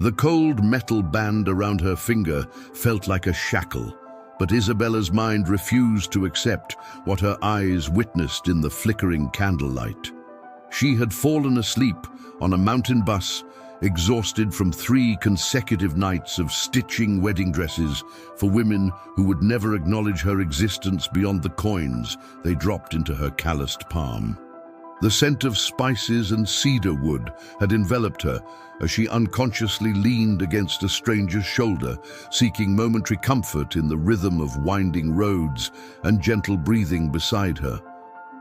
The cold metal band around her finger felt like a shackle, but Isabella's mind refused to accept what her eyes witnessed in the flickering candlelight. She had fallen asleep on a mountain bus, exhausted from 3 consecutive nights of stitching wedding dresses for women who would never acknowledge her existence beyond the coins they dropped into her calloused palm. The scent of spices and cedar wood had enveloped her as she unconsciously leaned against a stranger's shoulder, seeking momentary comfort in the rhythm of winding roads and gentle breathing beside her.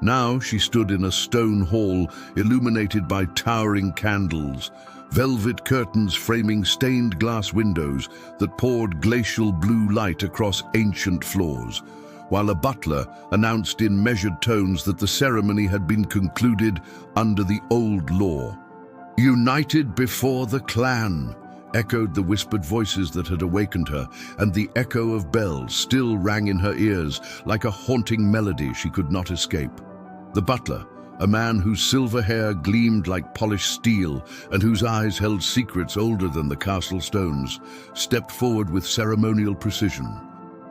Now she stood in a stone hall illuminated by towering candles, velvet curtains framing stained glass windows that poured glacial blue light across ancient floors, while a butler announced in measured tones that the ceremony had been concluded under the old law. "United before the clan," echoed the whispered voices that had awakened her, and the echo of bells still rang in her ears like a haunting melody she could not escape. The butler, a man whose silver hair gleamed like polished steel and whose eyes held secrets older than the castle stones, stepped forward with ceremonial precision.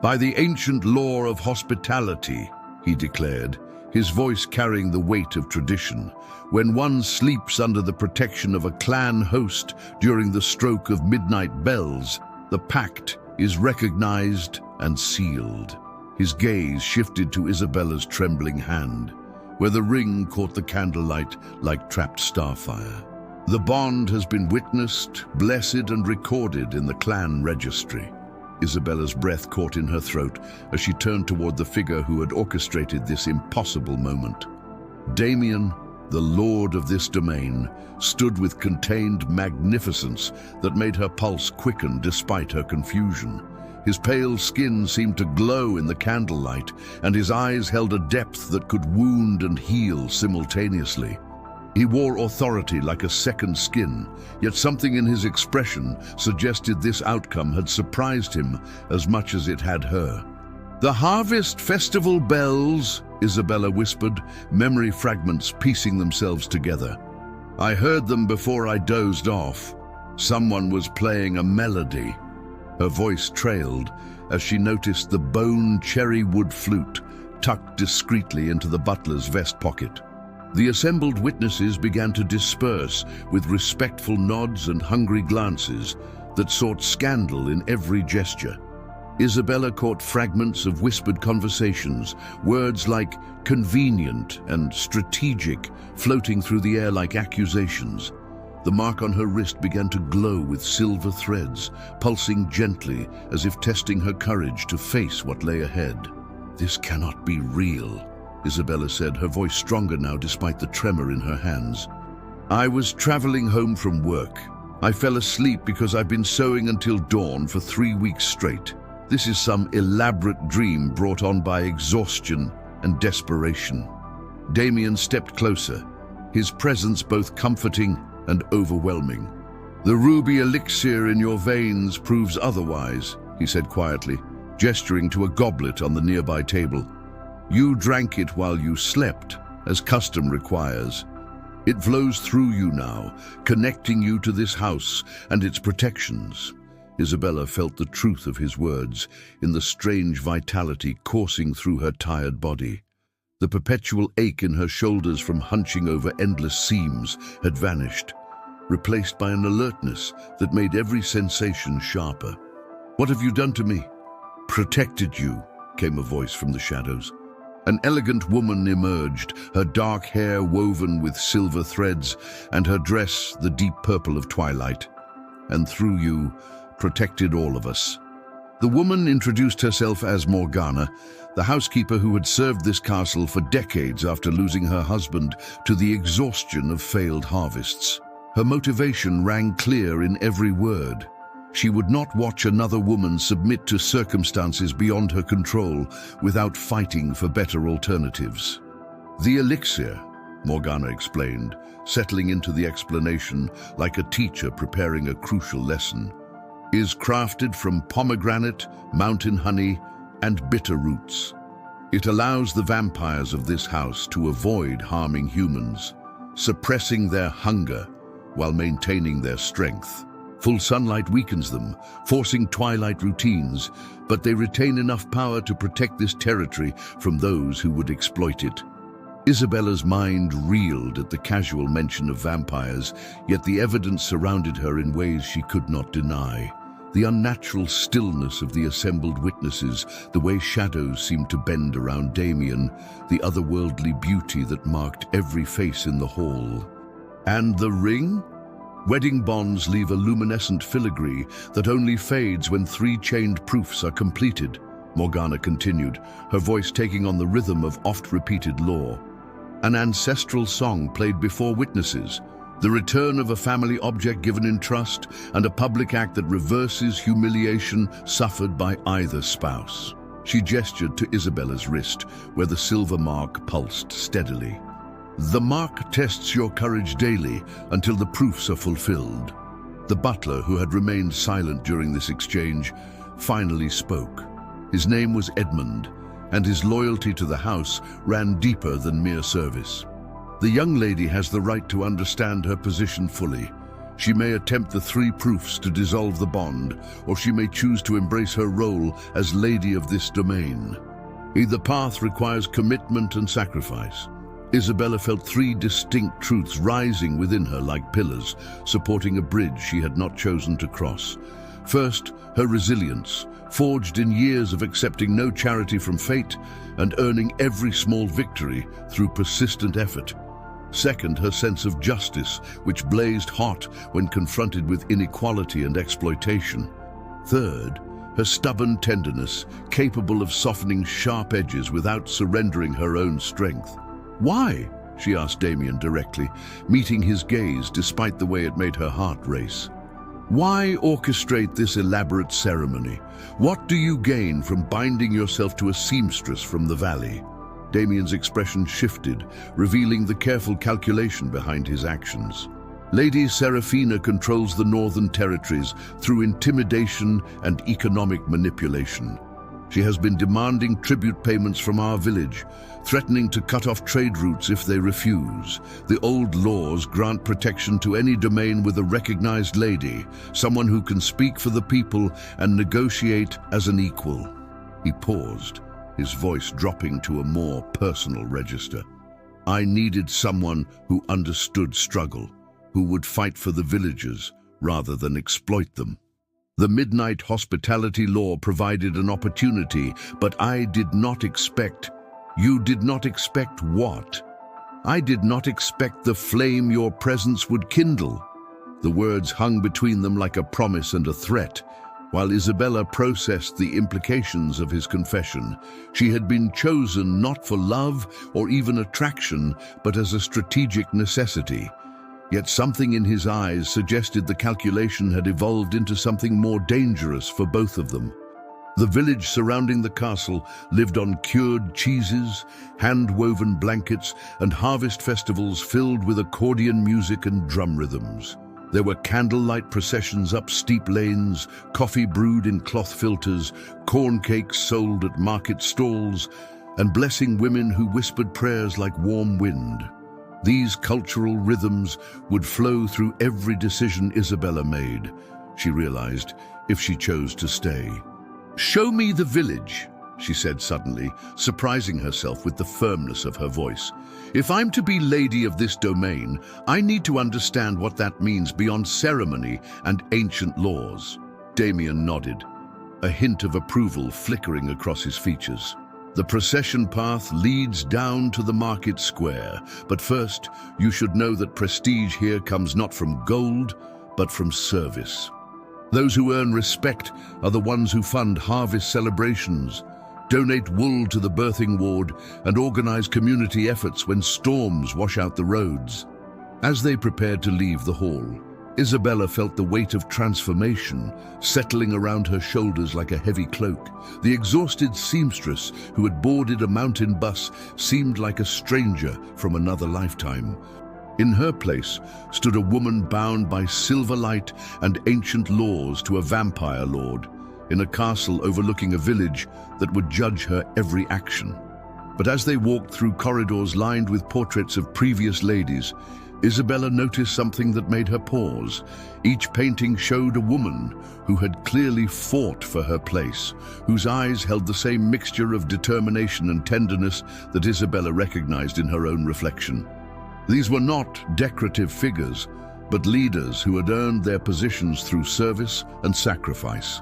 "By the ancient law of hospitality," he declared, his voice carrying the weight of tradition, "when one sleeps under the protection of a clan host during the stroke of midnight bells, the pact is recognized and sealed." His gaze shifted to Isabella's trembling hand, where the ring caught the candlelight like trapped starfire. "The bond has been witnessed, blessed, and recorded in the clan registry." Isabella's breath caught in her throat as she turned toward the figure who had orchestrated this impossible moment. Damien, the lord of this domain, stood with contained magnificence that made her pulse quicken despite her confusion. His pale skin seemed to glow in the candlelight, and his eyes held a depth that could wound and heal simultaneously. He wore authority like a second skin, yet something in his expression suggested this outcome had surprised him as much as it had her. "The harvest festival bells," Isabella whispered, memory fragments piecing themselves together. "I heard them before I dozed off. Someone was playing a melody." Her voice trailed as she noticed the bone cherry wood flute tucked discreetly into the butler's vest pocket. The assembled witnesses began to disperse with respectful nods and hungry glances that sought scandal in every gesture. Isabella caught fragments of whispered conversations, words like convenient and strategic floating through the air like accusations. The mark on her wrist began to glow with silver threads, pulsing gently as if testing her courage to face what lay ahead. "This cannot be real," Isabella said, her voice stronger now despite the tremor in her hands. "I was traveling home from work. I fell asleep because I've been sewing until dawn for 3 weeks straight. This is some elaborate dream brought on by exhaustion and desperation." Damien stepped closer, his presence both comforting and overwhelming. "The ruby elixir in your veins proves otherwise," he said quietly, gesturing to a goblet on the nearby table. "You drank it while you slept, as custom requires. It flows through you now, connecting you to this house and its protections." Isabella felt the truth of his words in the strange vitality coursing through her tired body. The perpetual ache in her shoulders from hunching over endless seams had vanished, replaced by an alertness that made every sensation sharper. "What have you done to me?" "Protected you," came a voice from the shadows. An elegant woman emerged, her dark hair woven with silver threads and her dress the deep purple of twilight. "And through you, protected all of us." The woman introduced herself as Morgana, the housekeeper who had served this castle for decades after losing her husband to the exhaustion of failed harvests. Her motivation rang clear in every word. She would not watch another woman submit to circumstances beyond her control without fighting for better alternatives. "The elixir," Morgana explained, settling into the explanation like a teacher preparing a crucial lesson, "is crafted from pomegranate, mountain honey, and bitter roots. It allows the vampires of this house to avoid harming humans, suppressing their hunger while maintaining their strength. Full sunlight weakens them, forcing twilight routines, but they retain enough power to protect this territory from those who would exploit it. Isabella's mind reeled at the casual mention of vampires, yet the evidence surrounded her in ways she could not deny. The unnatural stillness of the assembled witnesses, the way shadows seemed to bend around Damien, the otherworldly beauty that marked every face in the hall. And the ring? Wedding bonds leave a luminescent filigree that only fades when 3 chained proofs are completed, Morgana continued, her voice taking on the rhythm of oft-repeated lore. An ancestral song played before witnesses, the return of a family object given in trust, and a public act that reverses humiliation suffered by either spouse. She gestured to Isabella's wrist, where the silver mark pulsed steadily. The mark tests your courage daily until the proofs are fulfilled. The butler, who had remained silent during this exchange, finally spoke. His name was Edmund, and his loyalty to the house ran deeper than mere service. The young lady has the right to understand her position fully. She may attempt the 3 proofs to dissolve the bond, or she may choose to embrace her role as lady of this domain. Either path requires commitment and sacrifice. Isabella felt 3 distinct truths rising within her like pillars, supporting a bridge she had not chosen to cross. First, her resilience, forged in years of accepting no charity from fate and earning every small victory through persistent effort. Second, her sense of justice, which blazed hot when confronted with inequality and exploitation. Third, her stubborn tenderness, capable of softening sharp edges without surrendering her own strength. "Why?" she asked Damien directly, meeting his gaze despite the way it made her heart race. "Why orchestrate this elaborate ceremony? What do you gain from binding yourself to a seamstress from the valley?" Damien's expression shifted, revealing the careful calculation behind his actions. Lady Seraphina controls the northern territories through intimidation and economic manipulation. She has been demanding tribute payments from our village, threatening to cut off trade routes if they refuse. The old laws grant protection to any domain with a recognized lady, someone who can speak for the people and negotiate as an equal. He paused, his voice dropping to a more personal register. "I needed someone who understood struggle, who would fight for the villagers rather than exploit them. The midnight hospitality law provided an opportunity, but I did not expect—" "You did not expect what?" "I did not expect the flame your presence would kindle." The words hung between them like a promise and a threat. While Isabella processed the implications of his confession, she had been chosen not for love or even attraction, but as a strategic necessity. Yet something in his eyes suggested the calculation had evolved into something more dangerous for both of them. The village surrounding the castle lived on cured cheeses, hand-woven blankets, and harvest festivals filled with accordion music and drum rhythms. There were candlelight processions up steep lanes, coffee brewed in cloth filters, corn cakes sold at market stalls, and blessing women who whispered prayers like warm wind. These cultural rhythms would flow through every decision Isabella made, she realized, if she chose to stay. "Show me the village," she said suddenly, surprising herself with the firmness of her voice. "If I'm to be lady of this domain, I need to understand what that means beyond ceremony and ancient laws." Damien nodded, a hint of approval flickering across his features. "The procession path leads down to the market square, but first, you should know that prestige here comes not from gold, but from service. Those who earn respect are the ones who fund harvest celebrations, donate wool to the birthing ward, and organize community efforts when storms wash out the roads." As they prepared to leave the hall, Isabella felt the weight of transformation settling around her shoulders like a heavy cloak. The exhausted seamstress who had boarded a mountain bus seemed like a stranger from another lifetime. In her place stood a woman bound by silver light and ancient laws to a vampire lord, in a castle overlooking a village that would judge her every action. But as they walked through corridors lined with portraits of previous ladies, Isabella noticed something that made her pause. Each painting showed a woman who had clearly fought for her place, whose eyes held the same mixture of determination and tenderness that Isabella recognized in her own reflection. These were not decorative figures, but leaders who had earned their positions through service and sacrifice.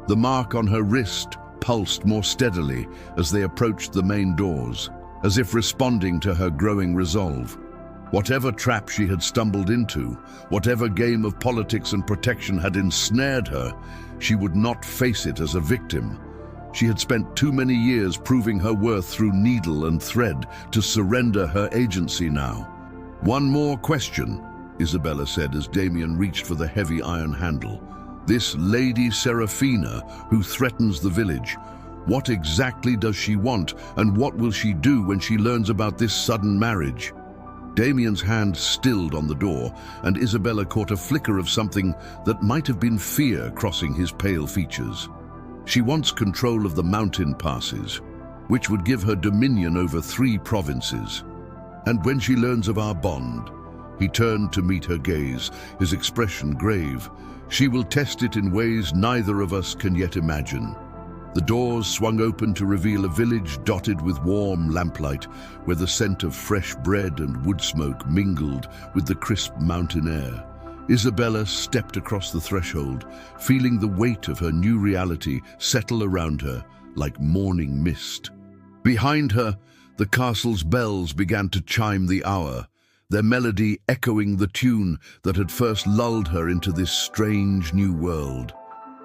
The mark on her wrist pulsed more steadily as they approached the main doors, as if responding to her growing resolve. Whatever trap she had stumbled into, whatever game of politics and protection had ensnared her, she would not face it as a victim. She had spent too many years proving her worth through needle and thread to surrender her agency now. "One more question," Isabella said as Damien reached for the heavy iron handle. "This Lady Seraphina who threatens the village, what exactly does she want, and what will she do when she learns about this sudden marriage?" Damien's hand stilled on the door, and Isabella caught a flicker of something that might have been fear crossing his pale features. She wants control of the mountain passes, which would give her dominion over 3 provinces. And when she learns of our bond, he turned to meet her gaze, his expression grave. She will test it in ways neither of us can yet imagine. The doors swung open to reveal a village dotted with warm lamplight, where the scent of fresh bread and wood smoke mingled with the crisp mountain air. Isabella stepped across the threshold, feeling the weight of her new reality settle around her like morning mist. Behind her, the castle's bells began to chime the hour, their melody echoing the tune that had first lulled her into this strange new world.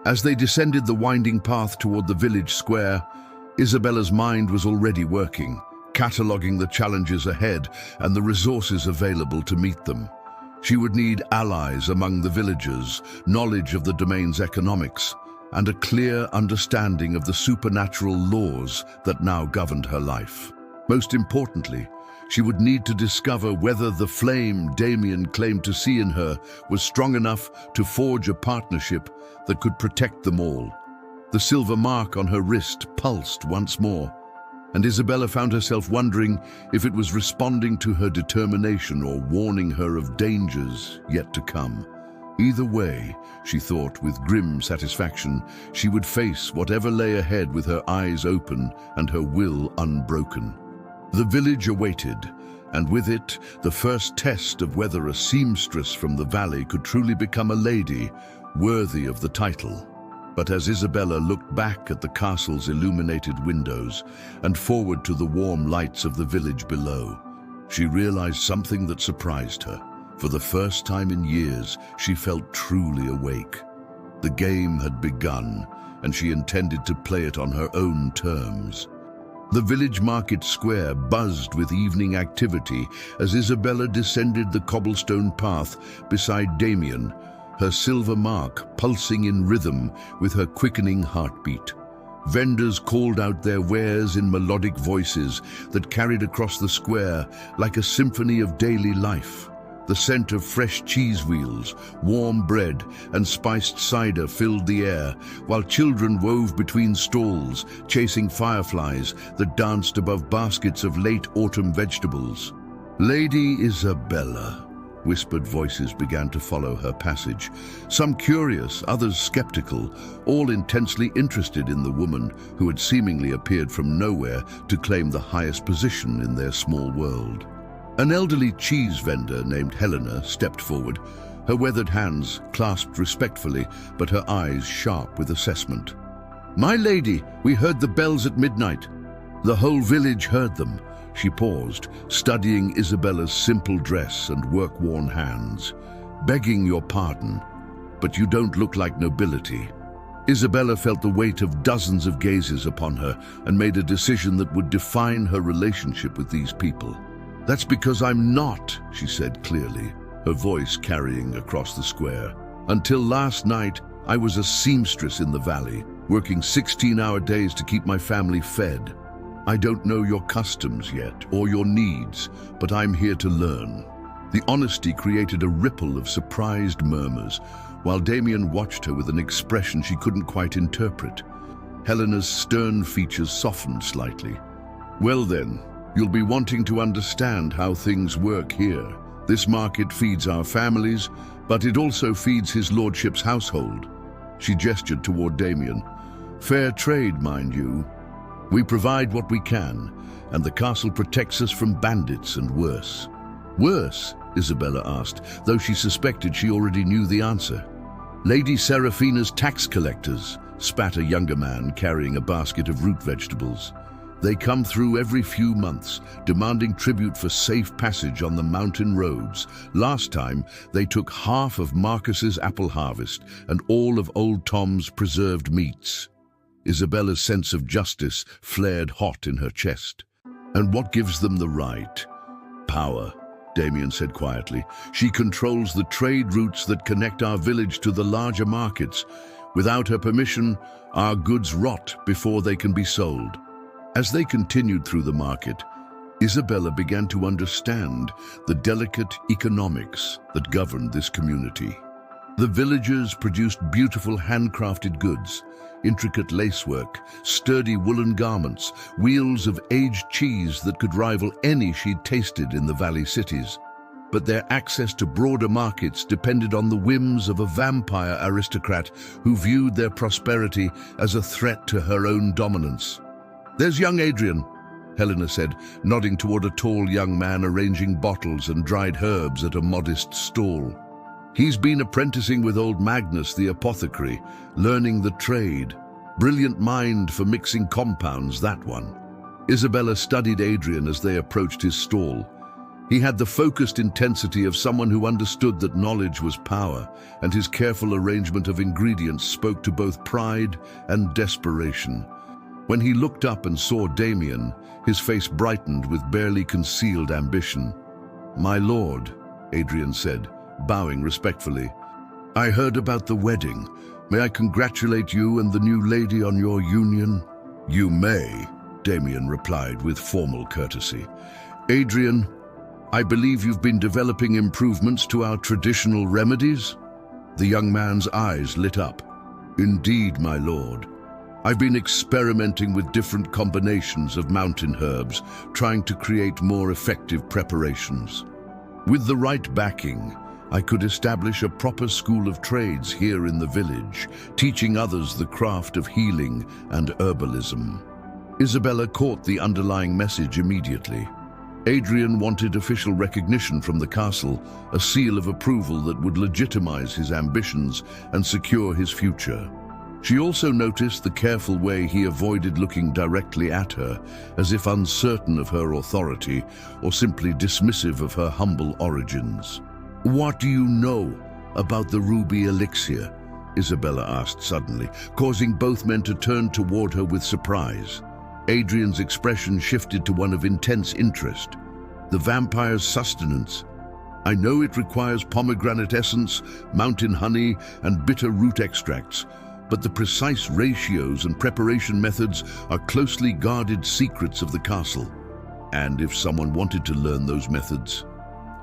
As they descended the winding path toward the village square, Isabella's mind was already working, cataloging the challenges ahead and the resources available to meet them. She would need allies among the villagers, knowledge of the domain's economics, and a clear understanding of the supernatural laws that now governed her life. Most importantly, she would need to discover whether the flame Damien claimed to see in her was strong enough to forge a partnership that could protect them all. The silver mark on her wrist pulsed once more, and Isabella found herself wondering if it was responding to her determination or warning her of dangers yet to come. Either way, she thought with grim satisfaction, she would face whatever lay ahead with her eyes open and her will unbroken. The village awaited, and with it, the first test of whether a seamstress from the valley could truly become a lady, worthy of the title. But as Isabella looked back at the castle's illuminated windows and forward to the warm lights of the village below, she realized something that surprised her. For the first time in years, she felt truly awake. The game had begun, and she intended to play it on her own terms. The village market square buzzed with evening activity as Isabella descended the cobblestone path beside Damien, her silver mark pulsing in rhythm with her quickening heartbeat. Vendors called out their wares in melodic voices that carried across the square like a symphony of daily life. The scent of fresh cheese wheels, warm bread, and spiced cider filled the air, while children wove between stalls, chasing fireflies that danced above baskets of late autumn vegetables. "Lady Isabella," whispered voices began to follow her passage, some curious, others skeptical, all intensely interested in the woman who had seemingly appeared from nowhere to claim the highest position in their small world. An elderly cheese vendor named Helena stepped forward, her weathered hands clasped respectfully, but her eyes sharp with assessment. "My lady, we heard the bells at midnight." "The whole village heard them." She paused, studying Isabella's simple dress and work-worn hands. "Begging your pardon, but you don't look like nobility." Isabella felt the weight of dozens of gazes upon her and made a decision that would define her relationship with these people. "That's because I'm not," she said clearly, her voice carrying across the square. "Until last night, I was a seamstress in the valley, working 16-hour days to keep my family fed. I don't know your customs yet, or your needs, but I'm here to learn." The honesty created a ripple of surprised murmurs, while Damien watched her with an expression she couldn't quite interpret. Helena's stern features softened slightly. Well then, you'll be wanting to understand how things work here. This market feeds our families, but it also feeds his lordship's household. She gestured toward Damien. Fair trade, mind you. We provide what we can, and the castle protects us from bandits and worse. Worse? Isabella asked, though she suspected she already knew the answer. Lady Seraphina's tax collectors, spat a younger man carrying a basket of root vegetables. They come through every few months, demanding tribute for safe passage on the mountain roads. Last time, they took half of Marcus's apple harvest and all of Old Tom's preserved meats. Isabella's sense of justice flared hot in her chest. And what gives them the right? Power, Damien said quietly. She controls the trade routes that connect our village to the larger markets. Without her permission, our goods rot before they can be sold. As they continued through the market, Isabella began to understand the delicate economics that governed this community. The villagers produced beautiful handcrafted goods, intricate lacework, sturdy woolen garments, wheels of aged cheese that could rival any she'd tasted in the valley cities. But their access to broader markets depended on the whims of a vampire aristocrat who viewed their prosperity as a threat to her own dominance. There's young Adrian, Helena said, nodding toward a tall young man arranging bottles and dried herbs at a modest stall. He's been apprenticing with old Magnus, the apothecary, learning the trade. Brilliant mind for mixing compounds, that one. Isabella studied Adrian as they approached his stall. He had the focused intensity of someone who understood that knowledge was power, and his careful arrangement of ingredients spoke to both pride and desperation. When he looked up and saw Damien, his face brightened with barely concealed ambition. "My lord," Adrian said, bowing respectfully. "I heard about the wedding. May I congratulate you and the new lady on your union?" "You may," Damien replied with formal courtesy. "Adrian, I believe you've been developing improvements to our traditional remedies?" The young man's eyes lit up. "Indeed, my lord. I've been experimenting with different combinations of mountain herbs, trying to create more effective preparations. With the right backing, I could establish a proper school of trades here in the village, teaching others the craft of healing and herbalism." Isabella caught the underlying message immediately. Adrian wanted official recognition from the castle, a seal of approval that would legitimize his ambitions and secure his future. She also noticed the careful way he avoided looking directly at her, as if uncertain of her authority or simply dismissive of her humble origins. "What do you know about the ruby elixir?" Isabella asked suddenly, causing both men to turn toward her with surprise. Adrian's expression shifted to one of intense interest. "The vampire's sustenance. I know it requires pomegranate essence, mountain honey, and bitter root extracts, but the precise ratios and preparation methods are closely guarded secrets of the castle. And if someone wanted to learn those methods,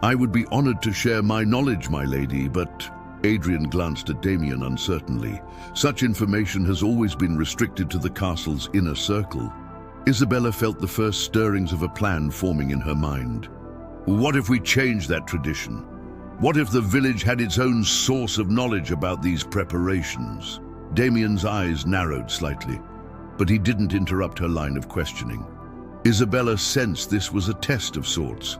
I would be honored to share my knowledge, my lady, but..." Adrian glanced at Damien uncertainly. "Such information has always been restricted to the castle's inner circle." Isabella felt the first stirrings of a plan forming in her mind. What if we changed that tradition? What if the village had its own source of knowledge about these preparations? Damien's eyes narrowed slightly, but he didn't interrupt her line of questioning. Isabella sensed this was a test of sorts,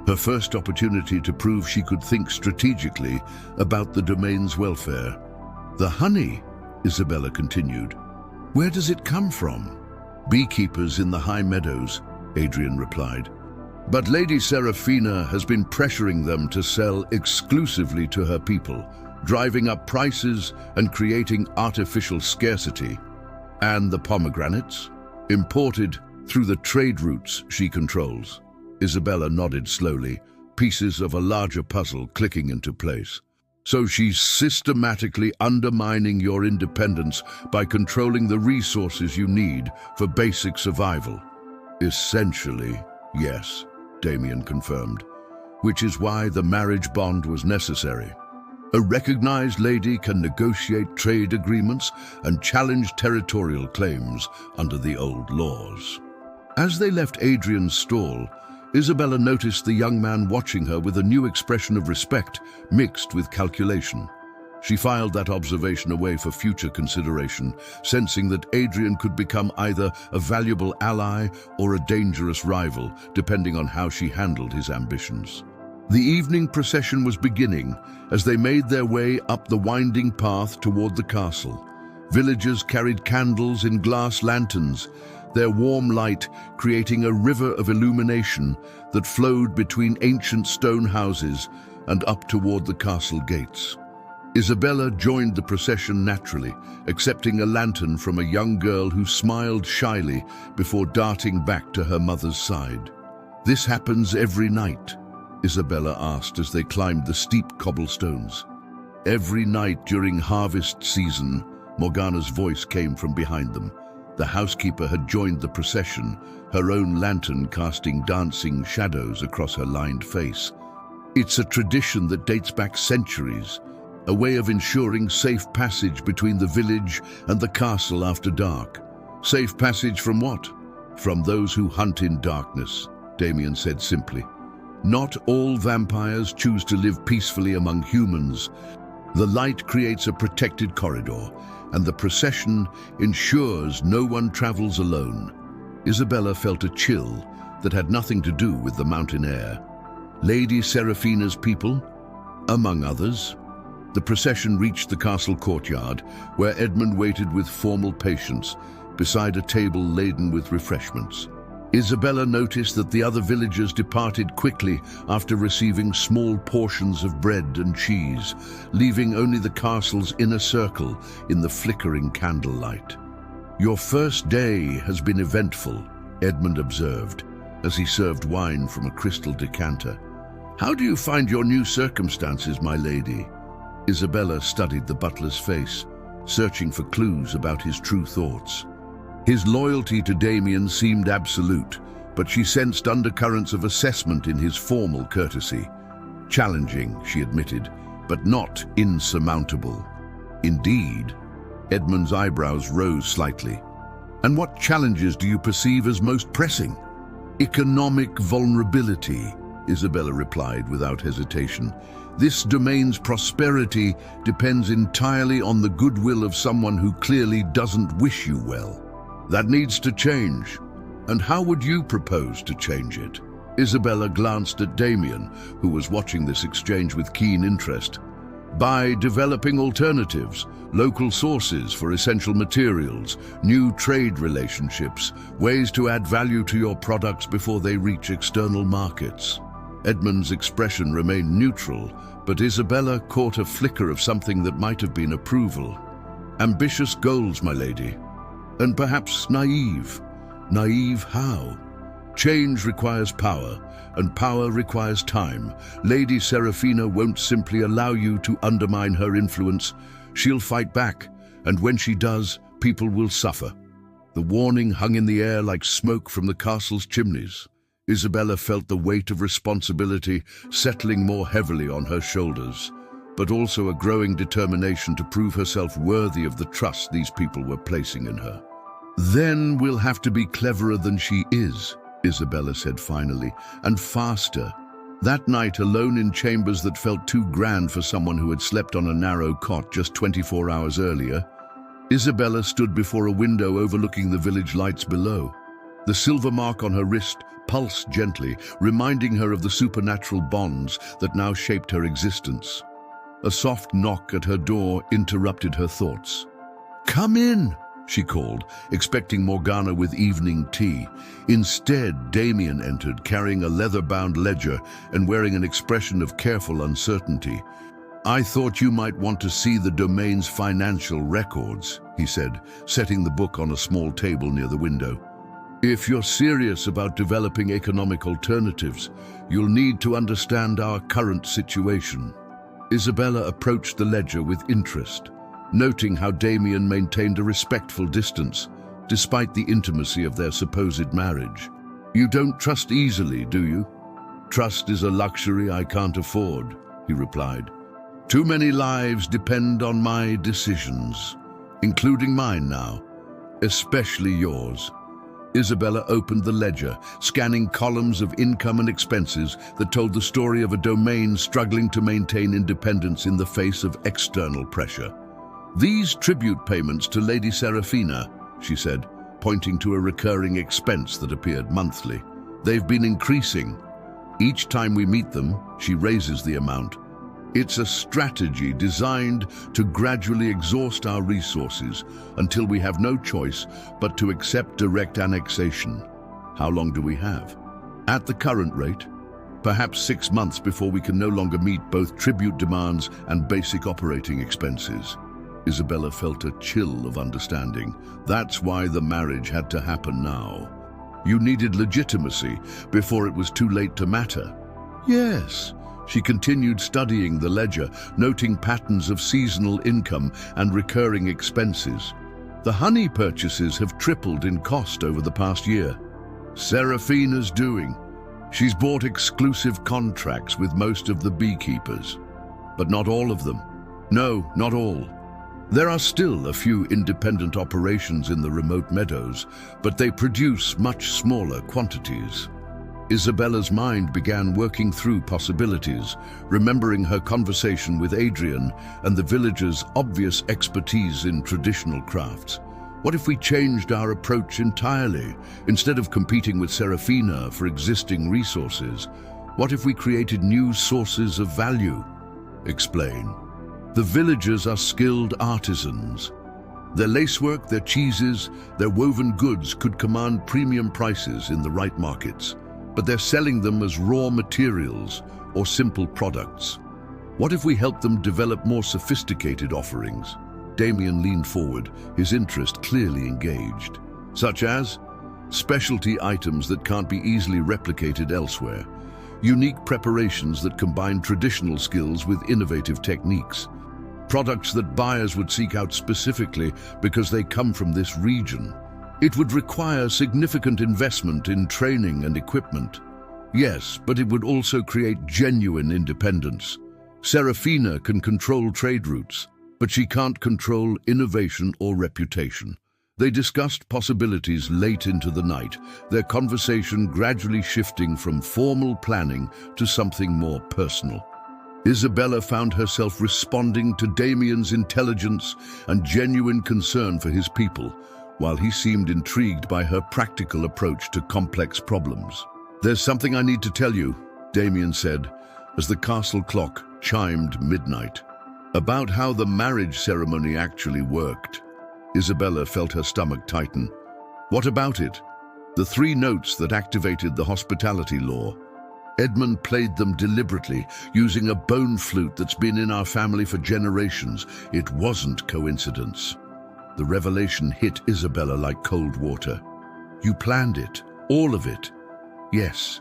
her first opportunity to prove she could think strategically about the domain's welfare. "The honey," Isabella continued. "Where does it come from?" "Beekeepers in the high meadows," Adrian replied. "But Lady Seraphina has been pressuring them to sell exclusively to her people, driving up prices and creating artificial scarcity." "And the pomegranates?" "Imported through the trade routes she controls." Isabella nodded slowly, pieces of a larger puzzle clicking into place. "So she's systematically undermining your independence by controlling the resources you need for basic survival." "Essentially, yes," Damien confirmed, "which is why the marriage bond was necessary. A recognized lady can negotiate trade agreements and challenge territorial claims under the old laws." As they left Adrian's stall, Isabella noticed the young man watching her with a new expression of respect mixed with calculation. She filed that observation away for future consideration, sensing that Adrian could become either a valuable ally or a dangerous rival, depending on how she handled his ambitions. The evening procession was beginning as they made their way up the winding path toward the castle. Villagers carried candles in glass lanterns, their warm light creating a river of illumination that flowed between ancient stone houses and up toward the castle gates. Isabella joined the procession naturally, accepting a lantern from a young girl who smiled shyly before darting back to her mother's side. "This happens every night?" Isabella asked as they climbed the steep cobblestones. "Every night during harvest season," Morgana's voice came from behind them. The housekeeper had joined the procession, her own lantern casting dancing shadows across her lined face. "It's a tradition that dates back centuries, a way of ensuring safe passage between the village and the castle after dark." "Safe passage from what?" "From those who hunt in darkness," Damien said simply. "Not all vampires choose to live peacefully among humans. The light creates a protected corridor, and the procession ensures no one travels alone." Isabella felt a chill that had nothing to do with the mountain air. "Lady Seraphina's people?" "Among others." The procession reached the castle courtyard, where Edmund waited with formal patience, beside a table laden with refreshments. Isabella noticed that the other villagers departed quickly after receiving small portions of bread and cheese, leaving only the castle's inner circle in the flickering candlelight. "Your first day has been eventful," Edmund observed, as he served wine from a crystal decanter. "How do you find your new circumstances, my lady?" Isabella studied the butler's face, searching for clues about his true thoughts. His loyalty to Damien seemed absolute, but she sensed undercurrents of assessment in his formal courtesy. "Challenging," she admitted, "but not insurmountable." "Indeed?" Edmund's eyebrows rose slightly. "And what challenges do you perceive as most pressing?" "Economic vulnerability," Isabella replied without hesitation. "This domain's prosperity depends entirely on the goodwill of someone who clearly doesn't wish you well. That needs to change. And how would you propose to change it?" Isabella glanced at Damien, who was watching this exchange with keen interest. "By developing alternatives, local sources for essential materials, new trade relationships, ways to add value to your products before they reach external markets." Edmund's expression remained neutral, but Isabella caught a flicker of something that might have been approval. "Ambitious goals, my lady. And perhaps naive. Naive how? Change requires power, and power requires time. Lady Seraphina won't simply allow you to undermine her influence. She'll fight back, and when she does, people will suffer." The warning hung in the air like smoke from the castle's chimneys. Isabella felt the weight of responsibility settling more heavily on her shoulders, but also a growing determination to prove herself worthy of the trust these people were placing in her. "Then we'll have to be cleverer than she is," Isabella said finally, "and faster." That night, alone in chambers that felt too grand for someone who had slept on a narrow cot just 24 hours earlier, Isabella stood before a window overlooking the village lights below. The silver mark on her wrist pulsed gently, reminding her of the supernatural bonds that now shaped her existence. A soft knock at her door interrupted her thoughts. "Come in," she called, expecting Morgana with evening tea. Instead, Damien entered, carrying a leather-bound ledger and wearing an expression of careful uncertainty. "I thought you might want to see the domain's financial records," he said, setting the book on a small table near the window. "If you're serious about developing economic alternatives, you'll need to understand our current situation." Isabella approached the ledger with interest, noting how Damien maintained a respectful distance, despite the intimacy of their supposed marriage. "You don't trust easily, do you?" "Trust is a luxury I can't afford," he replied. "Too many lives depend on my decisions, including mine now, especially yours." Isabella opened the ledger, scanning columns of income and expenses that told the story of a domain struggling to maintain independence in the face of external pressure. "These tribute payments to Lady Serafina," she said, pointing to a recurring expense that appeared monthly. "They've been increasing. Each time we meet them, she raises the amount. It's a strategy designed to gradually exhaust our resources until we have no choice but to accept direct annexation. How long do we have? At the current rate, perhaps 6 months before we can no longer meet both tribute demands and basic operating expenses." Isabella felt a chill of understanding. That's why the marriage had to happen now. You needed legitimacy before it was too late to matter. Yes. She continued studying the ledger, noting patterns of seasonal income and recurring expenses. The honey purchases have tripled in cost over the past year. Serafina's doing. She's bought exclusive contracts with most of the beekeepers. But not all of them. No, not all. There are still a few independent operations in the remote meadows, but they produce much smaller quantities. Isabella's mind began working through possibilities, remembering her conversation with Adrian and the villagers' obvious expertise in traditional crafts. What if we changed our approach entirely? Instead of competing with Serafina for existing resources, what if we created new sources of value? Explain. The villagers are skilled artisans. Their lacework, their cheeses, their woven goods could command premium prices in the right markets, but they're selling them as raw materials or simple products. What if we help them develop more sophisticated offerings? Damien leaned forward, his interest clearly engaged. Such as specialty items that can't be easily replicated elsewhere, unique preparations that combine traditional skills with innovative techniques, products that buyers would seek out specifically because they come from this region. It would require significant investment in training and equipment. Yes, but it would also create genuine independence. Serafina can control trade routes, but she can't control innovation or reputation. They discussed possibilities late into the night, their conversation gradually shifting from formal planning to something more personal. Isabella found herself responding to Damien's intelligence and genuine concern for his people, while he seemed intrigued by her practical approach to complex problems. "There's something I need to tell you," Damien said, as the castle clock chimed midnight. About how the marriage ceremony actually worked. Isabella felt her stomach tighten. What about it? The 3 notes that activated the hospitality law. Edmund played them deliberately, using a bone flute that's been in our family for generations. It wasn't coincidence. The revelation hit Isabella like cold water. You planned it, all of it. Yes.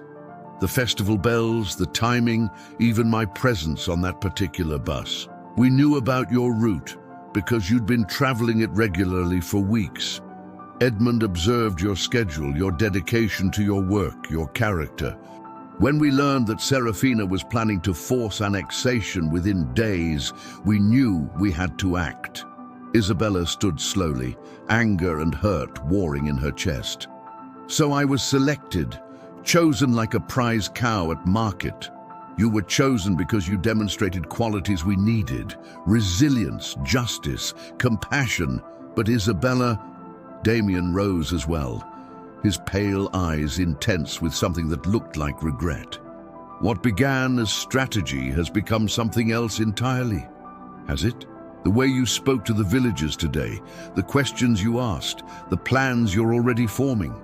The festival bells, the timing, even my presence on that particular bus. We knew about your route because you'd been traveling it regularly for weeks. Edmund observed your schedule, your dedication to your work, your character. When we learned that Serafina was planning to force annexation within days, we knew we had to act. Isabella stood slowly, anger and hurt warring in her chest. So I was selected, chosen like a prize cow at market. You were chosen because you demonstrated qualities we needed: resilience, justice, compassion. But Isabella, Damien rose as well, his pale eyes intense with something that looked like regret. What began as strategy has become something else entirely. Has it? The way you spoke to the villagers today, the questions you asked, the plans you're already forming.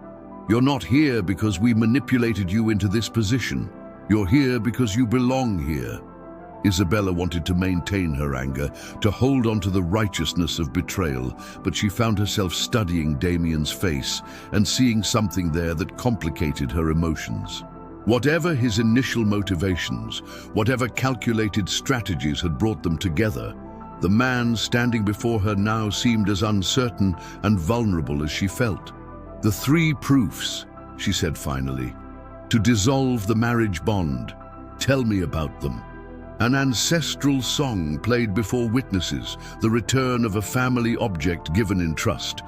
You're not here because we manipulated you into this position. You're here because you belong here. Isabella wanted to maintain her anger, to hold on to the righteousness of betrayal, but she found herself studying Damien's face and seeing something there that complicated her emotions. Whatever his initial motivations, whatever calculated strategies had brought them together, the man standing before her now seemed as uncertain and vulnerable as she felt. "The 3 proofs," she said finally, "to dissolve the marriage bond. Tell me about them." An ancestral song played before witnesses, the return of a family object given in trust.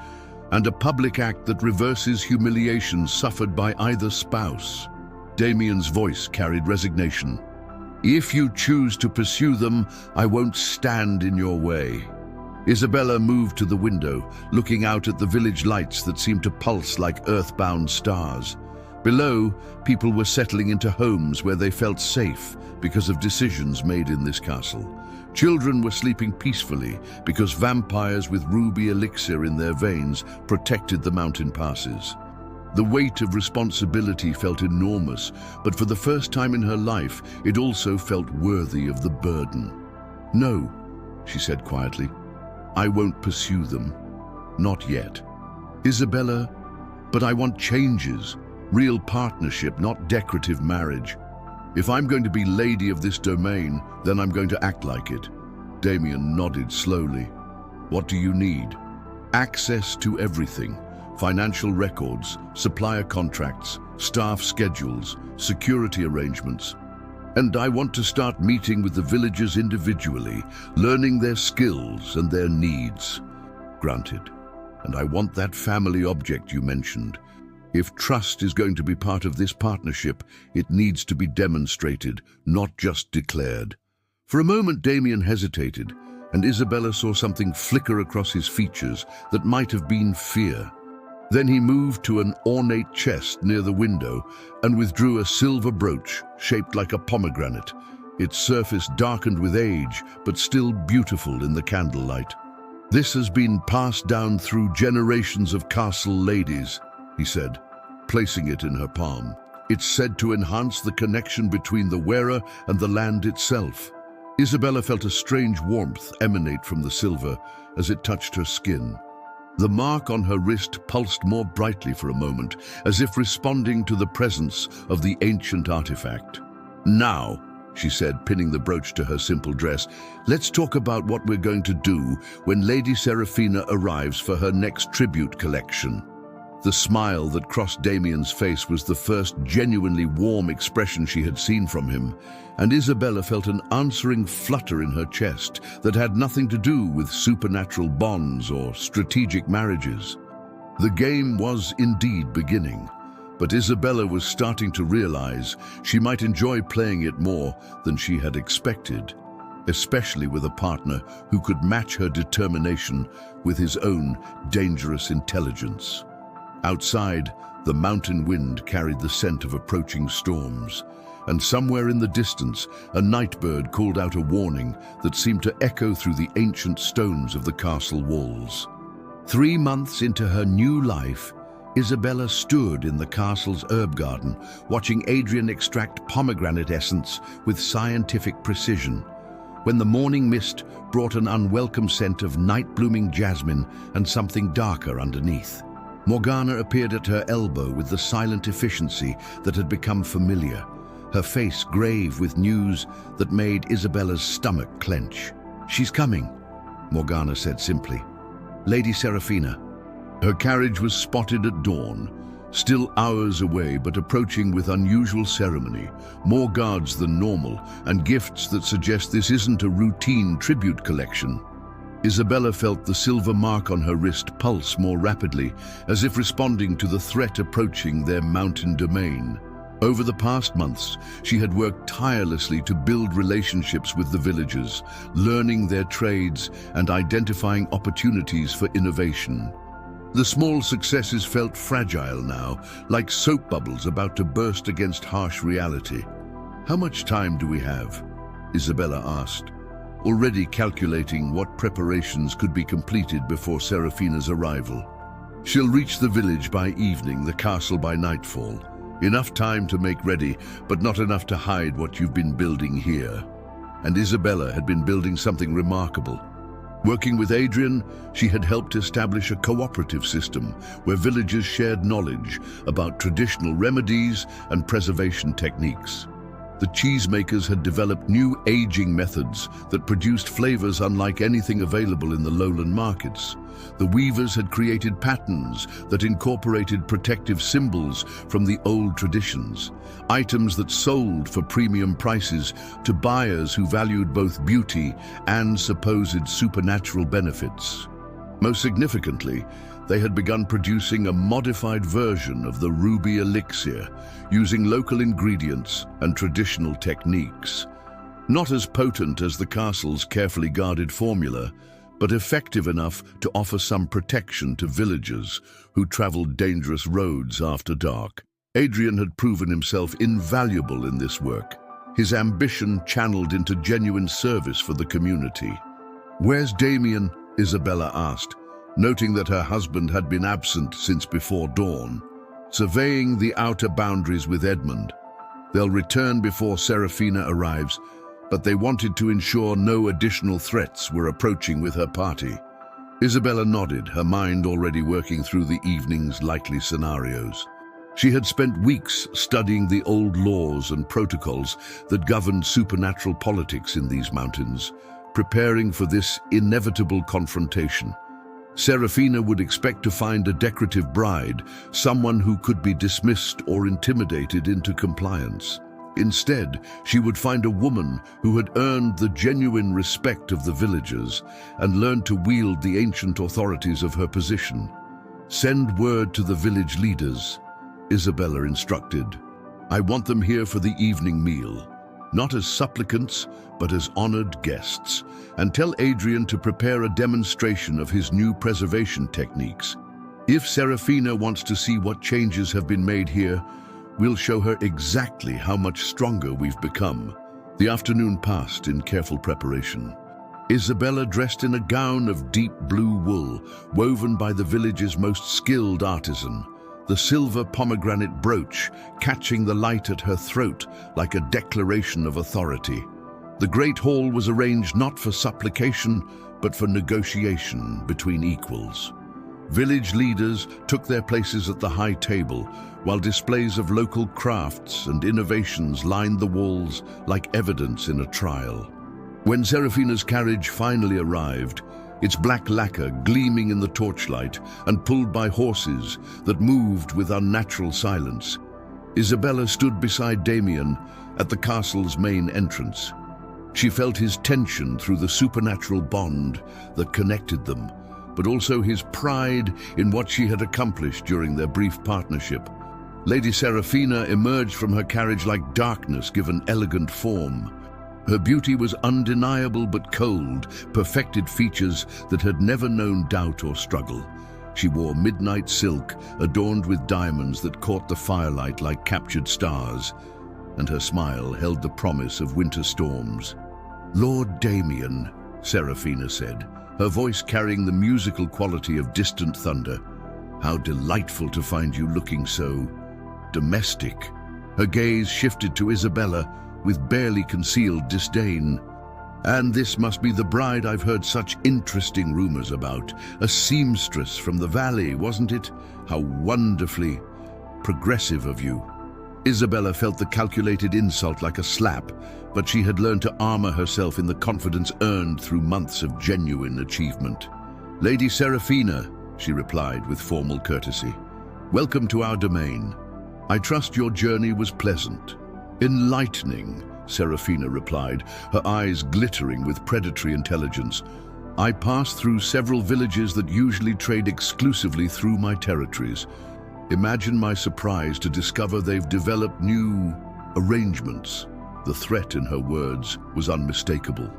and a public act that reverses humiliation suffered by either spouse. Damien's voice carried resignation. If you choose to pursue them, I won't stand in your way. Isabella moved to the window, looking out at the village lights that seemed to pulse like earthbound stars. Below, people were settling into homes where they felt safe because of decisions made in this castle. Children were sleeping peacefully because vampires with ruby elixir in their veins protected the mountain passes. The weight of responsibility felt enormous, but for the first time in her life, it also felt worthy of the burden. "No," she said quietly. "I won't pursue them. Not yet. Isabella, but I want changes. Real partnership, not decorative marriage. If I'm going to be lady of this domain, then I'm going to act like it." Damien nodded slowly. "What do you need?" "Access to everything. Financial records, supplier contracts, staff schedules, security arrangements. And I want to start meeting with the villagers individually, learning their skills and their needs." "Granted. And I want that family object you mentioned. If trust is going to be part of this partnership, it needs to be demonstrated, not just declared." For a moment, Damien hesitated, and Isabella saw something flicker across his features that might have been fear. Then he moved to an ornate chest near the window and withdrew a silver brooch shaped like a pomegranate, its surface darkened with age but still beautiful in the candlelight. "This has been passed down through generations of castle ladies," he said, placing it in her palm. "It's said to enhance the connection between the wearer and the land itself." Isabella felt a strange warmth emanate from the silver as it touched her skin. The mark on her wrist pulsed more brightly for a moment, as if responding to the presence of the ancient artifact. "Now," she said, pinning the brooch to her simple dress, "let's talk about what we're going to do when Lady Seraphina arrives for her next tribute collection." The smile that crossed Damien's face was the first genuinely warm expression she had seen from him, and Isabella felt an answering flutter in her chest that had nothing to do with supernatural bonds or strategic marriages. The game was indeed beginning, but Isabella was starting to realize she might enjoy playing it more than she had expected, especially with a partner who could match her determination with his own dangerous intelligence. Outside, the mountain wind carried the scent of approaching storms, and somewhere in the distance, a night bird called out a warning that seemed to echo through the ancient stones of the castle walls. 3 months into her new life, Isabella stood in the castle's herb garden, watching Adrian extract pomegranate essence with scientific precision, when the morning mist brought an unwelcome scent of night-blooming jasmine and something darker underneath. Morgana appeared at her elbow with the silent efficiency that had become familiar, her face grave with news that made Isabella's stomach clench. "She's coming," Morgana said simply. "Lady Seraphina." Her carriage was spotted at dawn, still hours away but approaching with unusual ceremony, more guards than normal, and gifts that suggest this isn't a routine tribute collection. Isabella felt the silver mark on her wrist pulse more rapidly, as if responding to the threat approaching their mountain domain. Over the past months, she had worked tirelessly to build relationships with the villagers, learning their trades and identifying opportunities for innovation. The small successes felt fragile now, like soap bubbles about to burst against harsh reality. "How much time do we have?" Isabella asked, already calculating what preparations could be completed before Seraphina's arrival. "She'll reach the village by evening, the castle by nightfall. Enough time to make ready, but not enough to hide what you've been building here." And Isabella had been building something remarkable. Working with Adrian, she had helped establish a cooperative system where villagers shared knowledge about traditional remedies and preservation techniques. The cheesemakers had developed new aging methods that produced flavors unlike anything available in the lowland markets. The weavers had created patterns that incorporated protective symbols from the old traditions, items that sold for premium prices to buyers who valued both beauty and supposed supernatural benefits. Most significantly, they had begun producing a modified version of the ruby elixir, using local ingredients and traditional techniques. Not as potent as the castle's carefully guarded formula, but effective enough to offer some protection to villagers who traveled dangerous roads after dark. Adrian had proven himself invaluable in this work, his ambition channeled into genuine service for the community. "Where's Damien?" Isabella asked, noting that her husband had been absent since before dawn. "Surveying the outer boundaries with Edmund. They'll return before Serafina arrives, but they wanted to ensure no additional threats were approaching with her party." Isabella nodded, her mind already working through the evening's likely scenarios. She had spent weeks studying the old laws and protocols that governed supernatural politics in these mountains, preparing for this inevitable confrontation. Serafina would expect to find a decorative bride, someone who could be dismissed or intimidated into compliance. Instead, she would find a woman who had earned the genuine respect of the villagers and learned to wield the ancient authorities of her position. "Send word to the village leaders," Isabella instructed. "I want them here for the evening meal, not as supplicants, but as honored guests, and tell Adrian to prepare a demonstration of his new preservation techniques. If Serafina wants to see what changes have been made here, we'll show her exactly how much stronger we've become." The afternoon passed in careful preparation. Isabella dressed in a gown of deep blue wool, woven by the village's most skilled artisan, the silver pomegranate brooch catching the light at her throat like a declaration of authority. The great hall was arranged not for supplication, but for negotiation between equals. Village leaders took their places at the high table, while displays of local crafts and innovations lined the walls like evidence in a trial. When Serafina's carriage finally arrived, its black lacquer gleaming in the torchlight and pulled by horses that moved with unnatural silence, Isabella stood beside Damien at the castle's main entrance. She felt his tension through the supernatural bond that connected them, but also his pride in what she had accomplished during their brief partnership. Lady Serafina emerged from her carriage like darkness given elegant form. Her beauty was undeniable but cold, perfected features that had never known doubt or struggle. She wore midnight silk adorned with diamonds that caught the firelight like captured stars, and her smile held the promise of winter storms. "Lord Damien," Serafina said, her voice carrying the musical quality of distant thunder. "How delightful to find you looking so domestic." Her gaze shifted to Isabella with barely concealed disdain. "And this must be the bride I've heard such interesting rumors about. A seamstress from the valley, wasn't it? How wonderfully progressive of you." Isabella felt the calculated insult like a slap, but she had learned to armor herself in the confidence earned through months of genuine achievement. "Lady Serafina," she replied with formal courtesy, "welcome to our domain. I trust your journey was pleasant." "Enlightening," Serafina replied, her eyes glittering with predatory intelligence. "I passed through several villages that usually trade exclusively through my territories. Imagine my surprise to discover they've developed new arrangements." The threat in her words was unmistakable.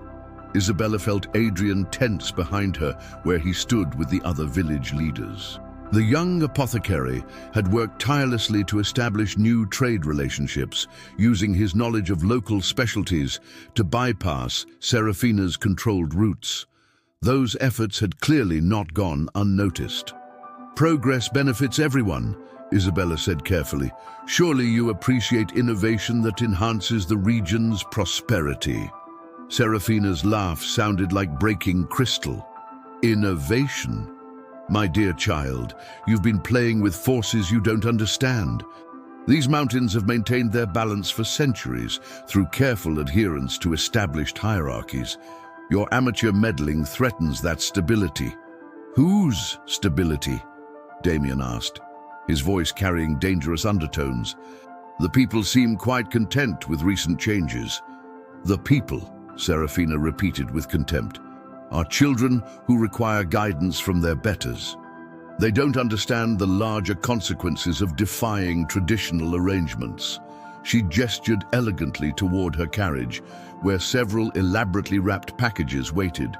Isabella felt Adrian tense behind her where he stood with the other village leaders. The young apothecary had worked tirelessly to establish new trade relationships, using his knowledge of local specialties to bypass Serafina's controlled routes. Those efforts had clearly not gone unnoticed. "Progress benefits everyone," Isabella said carefully. "Surely you appreciate innovation that enhances the region's prosperity." Serafina's laugh sounded like breaking crystal. "Innovation? My dear child, you've been playing with forces you don't understand. These mountains have maintained their balance for centuries through careful adherence to established hierarchies. Your amateur meddling threatens that stability." "Whose stability?" Damien asked, his voice carrying dangerous undertones. "The people seem quite content with recent changes." "The people," Serafina repeated with contempt. are children who require guidance from their betters. They don't understand the larger consequences of defying traditional arrangements. She gestured elegantly toward her carriage, where several elaborately wrapped packages waited,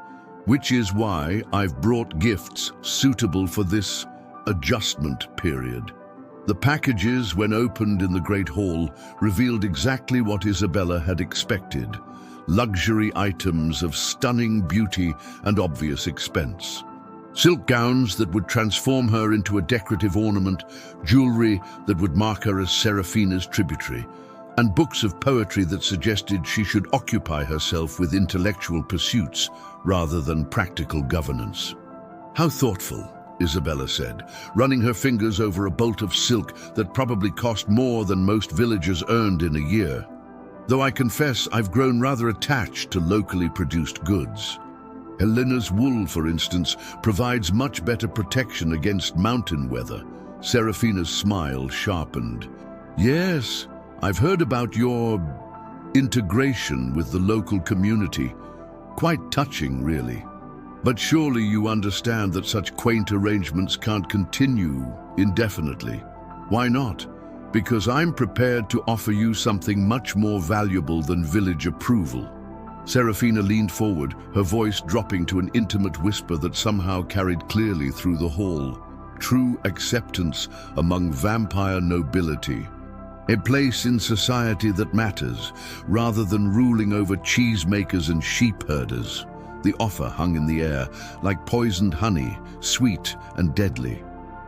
which is why I've brought gifts suitable for this adjustment period. The packages, when opened in the Great Hall, revealed exactly what Isabella had expected: luxury items of stunning beauty and obvious expense. Silk gowns that would transform her into a decorative ornament, jewelry that would mark her as Serafina's tributary, and books of poetry that suggested she should occupy herself with intellectual pursuits rather than practical governance. "How thoughtful," Isabella said, running her fingers over a bolt of silk that probably cost more than most villagers earned in a year. "Though I confess I've grown rather attached to locally produced goods. Helena's wool, for instance, provides much better protection against mountain weather." Serafina's smile sharpened. "Yes, I've heard about your integration with the local community. Quite touching, really. But surely you understand that such quaint arrangements can't continue indefinitely. Why not? Because I'm prepared to offer you something much more valuable than village approval." Serafina leaned forward, her voice dropping to an intimate whisper that somehow carried clearly through the hall. "True acceptance among vampire nobility. A place in society that matters, rather than ruling over cheesemakers and sheep herders." The offer hung in the air, like poisoned honey, sweet and deadly.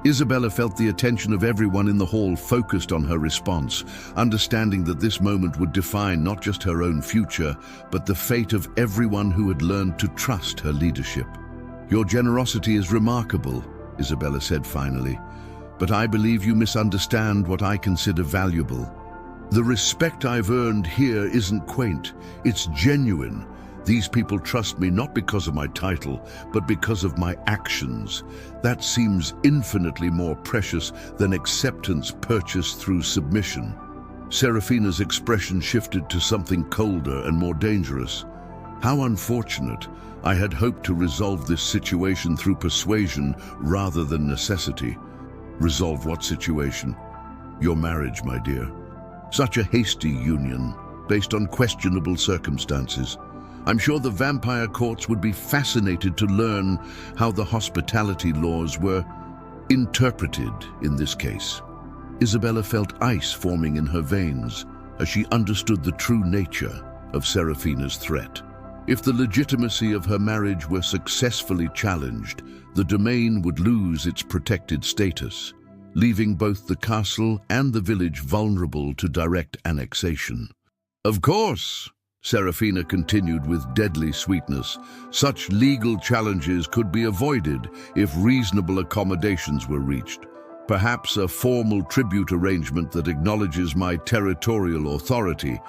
Isabella felt the attention of everyone in the hall focused on her response, understanding that this moment would define not just her own future, but the fate of everyone who had learned to trust her leadership. "Your generosity is remarkable," Isabella said finally, "but I believe you misunderstand what I consider valuable. The respect I've earned here isn't quaint, it's genuine. These people trust me not because of my title, but because of my actions. That seems infinitely more precious than acceptance purchased through submission." Serafina's expression shifted to something colder and more dangerous. "How unfortunate. I had hoped to resolve this situation through persuasion rather than necessity." "Resolve what situation?" "Your marriage, my dear. Such a hasty union, based on questionable circumstances. I'm sure the vampire courts would be fascinated to learn how the hospitality laws were interpreted in this case." Isabella felt ice forming in her veins as she understood the true nature of Serafina's threat. If the legitimacy of her marriage were successfully challenged, the domain would lose its protected status, leaving both the castle and the village vulnerable to direct annexation. "Of course," Serafina continued with deadly sweetness, "such legal challenges could be avoided if reasonable accommodations were reached. Perhaps a formal tribute arrangement that acknowledges my territorial authority,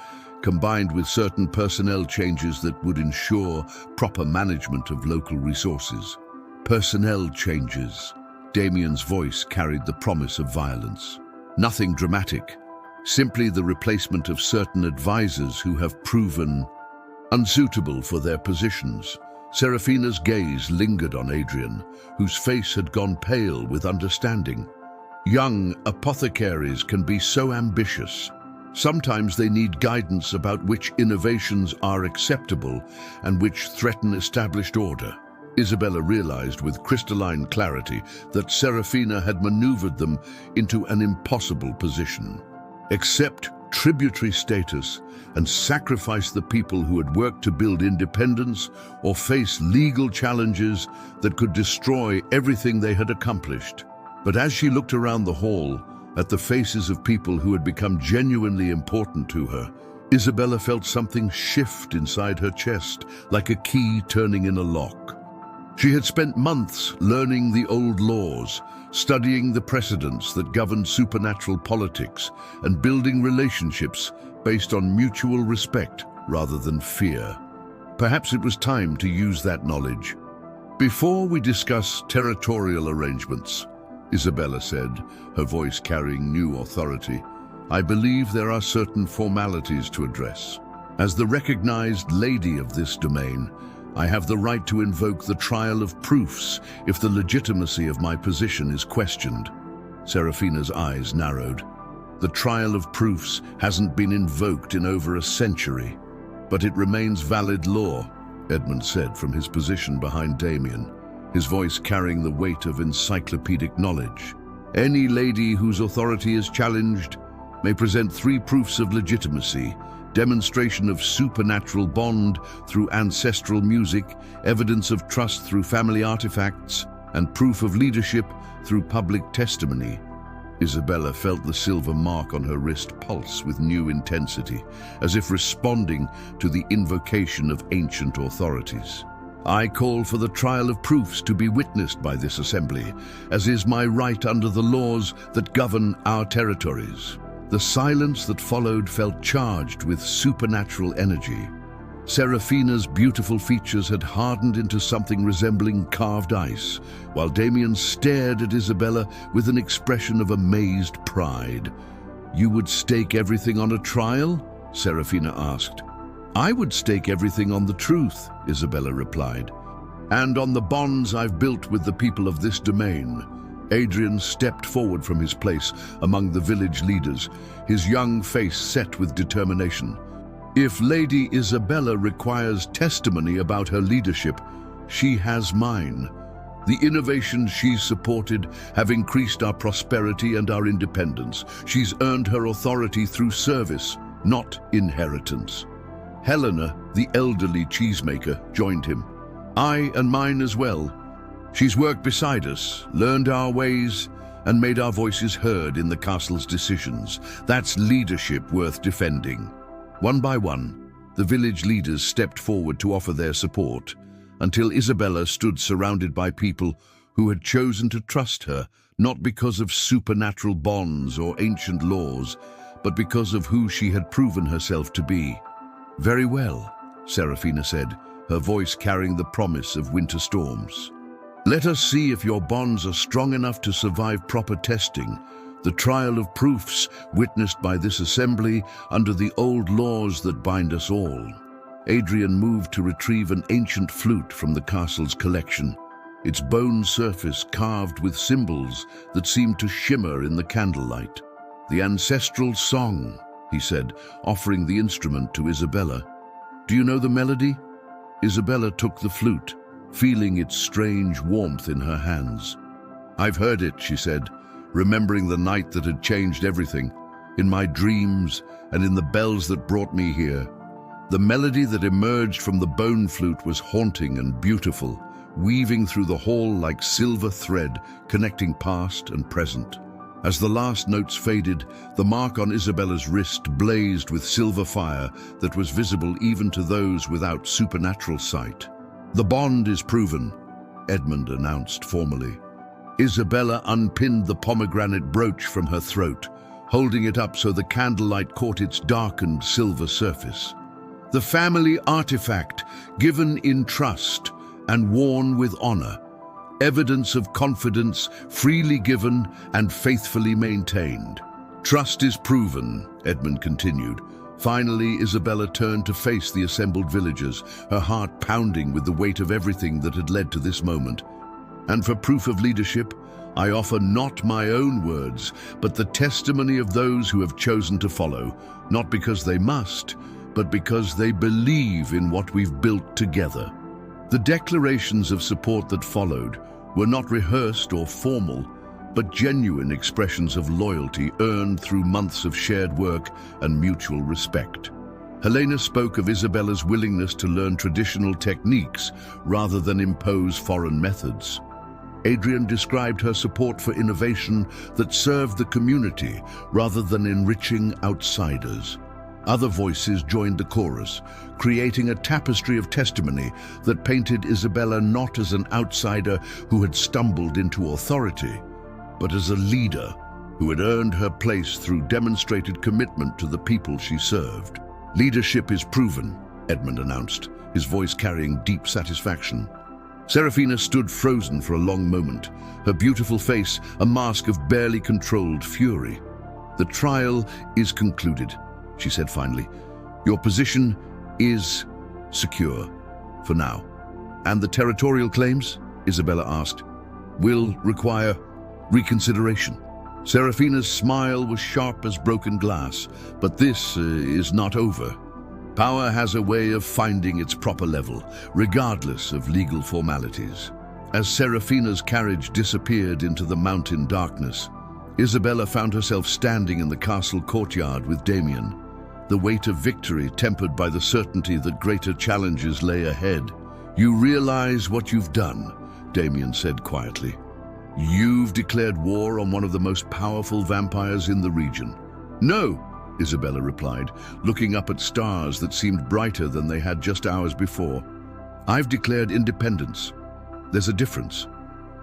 combined with certain personnel changes that would ensure proper management of local resources." "Personnel changes." Damien's voice carried the promise of violence. "Nothing dramatic. Simply the replacement of certain advisors who have proven unsuitable for their positions." Serafina's gaze lingered on Adrian, whose face had gone pale with understanding. "Young apothecaries can be so ambitious. Sometimes they need guidance about which innovations are acceptable and which threaten established order." Isabella realized with crystalline clarity that Serafina had maneuvered them into an impossible position. Accept tributary status and sacrifice the people who had worked to build independence, or face legal challenges that could destroy everything they had accomplished. But as she looked around the hall, at the faces of people who had become genuinely important to her, Isabella felt something shift inside her chest, like a key turning in a lock. She had spent months learning the old laws, studying the precedents that governed supernatural politics, and building relationships based on mutual respect rather than fear. Perhaps it was time to use that knowledge. "Before we discuss territorial arrangements," Isabella said, her voice carrying new authority, "I believe there are certain formalities to address. As the recognized lady of this domain, I have the right to invoke the trial of proofs if the legitimacy of my position is questioned. Serafina's eyes narrowed. The trial of proofs hasn't been invoked in over a century, but it remains valid law, Edmund said from his position behind Damien, his voice carrying the weight of encyclopedic knowledge. Any lady whose authority is challenged may present 3 proofs of legitimacy: demonstration of supernatural bond through ancestral music, evidence of trust through family artifacts, and proof of leadership through public testimony. Isabella felt the silver mark on her wrist pulse with new intensity, as if responding to the invocation of ancient authorities. I call for the trial of proofs to be witnessed by this assembly, as is my right under the laws that govern our territories. The silence that followed felt charged with supernatural energy. Serafina's beautiful features had hardened into something resembling carved ice, while Damien stared at Isabella with an expression of amazed pride. "You would stake everything on a trial?" Serafina asked. "I would stake everything on the truth," Isabella replied. "And on the bonds I've built with the people of this domain." Adrian stepped forward from his place among the village leaders, his young face set with determination. "If Lady Isabella requires testimony about her leadership, she has mine. The innovations she's supported have increased our prosperity and our independence. She's earned her authority through service, not inheritance." Helena, the elderly cheesemaker, joined him. "I and mine as well. She's worked beside us, learned our ways, and made our voices heard in the castle's decisions. That's leadership worth defending." One by one, the village leaders stepped forward to offer their support, until Isabella stood surrounded by people who had chosen to trust her, not because of supernatural bonds or ancient laws, but because of who she had proven herself to be. "Very well," Serafina said, her voice carrying the promise of winter storms. "Let us see if your bonds are strong enough to survive proper testing, the trial of proofs witnessed by this assembly under the old laws that bind us all." Adrian moved to retrieve an ancient flute from the castle's collection, its bone surface carved with symbols that seemed to shimmer in the candlelight. "The ancestral song," he said, offering the instrument to Isabella. "Do you know the melody?" Isabella took the flute, feeling its strange warmth in her hands. "I've heard it," she said, remembering the night that had changed everything, in my dreams and in the bells that brought me here. The melody that emerged from the bone flute was haunting and beautiful, weaving through the hall like silver thread, connecting past and present. As the last notes faded, the mark on Isabella's wrist blazed with silver fire that was visible even to those without supernatural sight. "The bond is proven," Edmund announced formally. Isabella unpinned the pomegranate brooch from her throat, holding it up so the candlelight caught its darkened silver surface. "The family artifact, given in trust and worn with honor. Evidence of confidence, freely given and faithfully maintained." "Trust is proven," Edmund continued. Finally, Isabella turned to face the assembled villagers, her heart pounding with the weight of everything that had led to this moment. "And for proof of leadership, I offer not my own words, but the testimony of those who have chosen to follow, not because they must, but because they believe in what we've built together." The declarations of support that followed were not rehearsed or formal, but genuine expressions of loyalty earned through months of shared work and mutual respect. Helena spoke of Isabella's willingness to learn traditional techniques rather than impose foreign methods. Adrian described her support for innovation that served the community rather than enriching outsiders. Other voices joined the chorus, creating a tapestry of testimony that painted Isabella not as an outsider who had stumbled into authority, but as a leader who had earned her place through demonstrated commitment to the people she served. "Leadership is proven," Edmund announced, his voice carrying deep satisfaction. Serafina stood frozen for a long moment, her beautiful face a mask of barely controlled fury. "The trial is concluded," she said finally. "Your position is secure for now." And the territorial claims, Isabella asked, will require reconsideration. Serafina's smile was sharp as broken glass, but this is not over. Power has a way of finding its proper level, regardless of legal formalities. As Serafina's carriage disappeared into the mountain darkness, Isabella found herself standing in the castle courtyard with Damien, the weight of victory tempered by the certainty that greater challenges lay ahead. "You realize what you've done," Damien said quietly. "You've declared war on one of the most powerful vampires in the region." "No," Isabella replied, looking up at stars that seemed brighter than they had just hours before. "I've declared independence. There's a difference."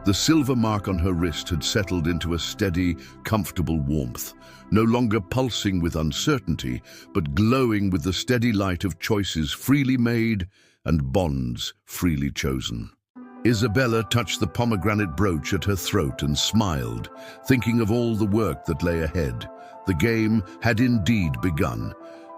The silver mark on her wrist had settled into a steady, comfortable warmth, no longer pulsing with uncertainty, but glowing with the steady light of choices freely made and bonds freely chosen. Isabella touched the pomegranate brooch at her throat and smiled, thinking of all the work that lay ahead. The game had indeed begun,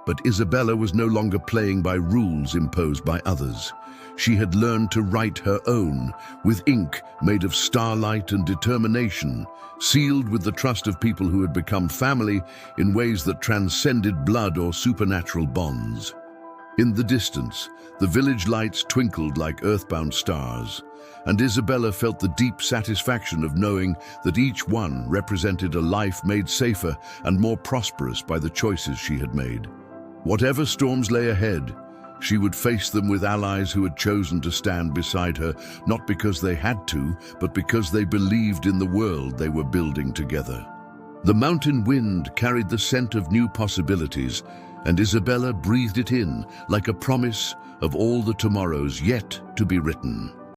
but Isabella was no longer playing by rules imposed by others. She had learned to write her own, with ink made of starlight and determination, sealed with the trust of people who had become family in ways that transcended blood or supernatural bonds. In the distance, the village lights twinkled like earthbound stars, and Isabella felt the deep satisfaction of knowing that each one represented a life made safer and more prosperous by the choices she had made. Whatever storms lay ahead, she would face them with allies who had chosen to stand beside her, not because they had to, but because they believed in the world they were building together. The mountain wind carried the scent of new possibilities, and Isabella breathed it in like a promise of all the tomorrows yet to be written.